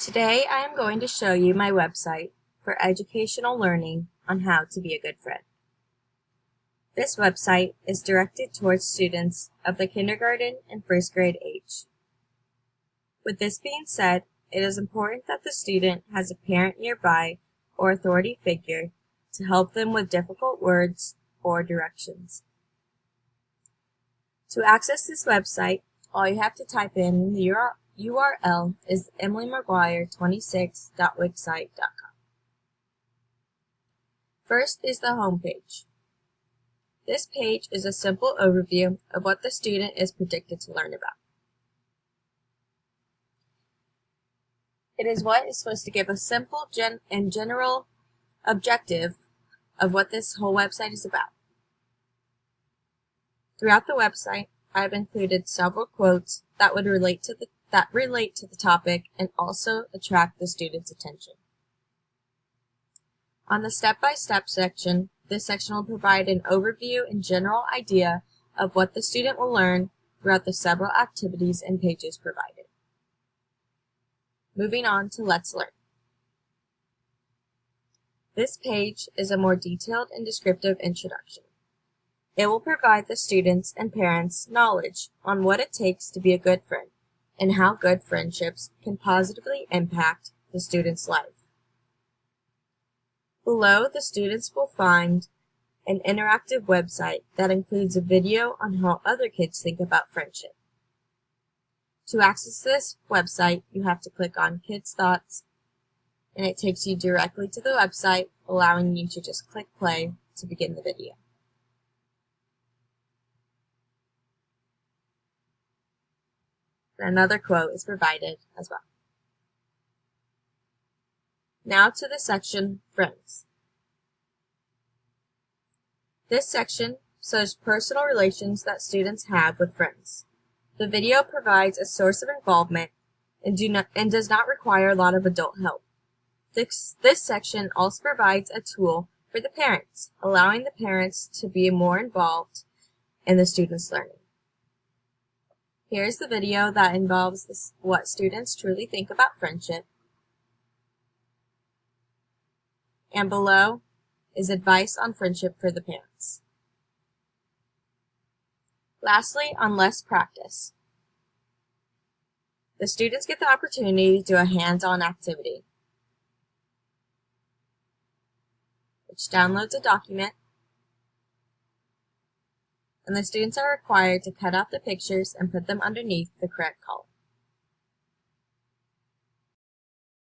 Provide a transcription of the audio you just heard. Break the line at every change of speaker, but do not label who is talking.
Today I am going to show you my website for educational learning on how to be a good friend. This website is directed towards students of the kindergarten and first grade age. With this being said, it is important that the student has a parent nearby or authority figure to help them with difficult words or directions. To access this website, all you have to type in the URL is emilymaguire26.wixsite.com. First is the home page. This page is a simple overview of what the student is predicted to learn about. It is what is supposed to give a simple and general objective of what this whole website is about. Throughout the website, I have included several quotes that relate to the topic and also attract the student's attention. On the step-by-step section, this section will provide an overview and general idea of what the student will learn throughout the several activities and pages provided. Moving on to Let's Learn. This page is a more detailed and descriptive introduction. It will provide the students and parents knowledge on what it takes to be a good friend and how good friendships can positively impact the student's life. Below, the students will find an interactive website that includes a video on how other kids think about friendship. To access this website, you have to click on Kids Thoughts, and it takes you directly to the website, allowing you to just click play to begin the video. Another quote is provided as well. Now to the section Friends. This section shows personal relations that students have with friends. The video provides a source of involvement and does not require a lot of adult help. This section also provides a tool for the parents, allowing the parents to be more involved in the students' learning. Here's the video that involves what students truly think about friendship. And below is advice on friendship for the parents. Lastly, on less practice. The students get the opportunity to do a hands-on activity, which downloads a document, and the students are required to cut out the pictures and put them underneath the correct column.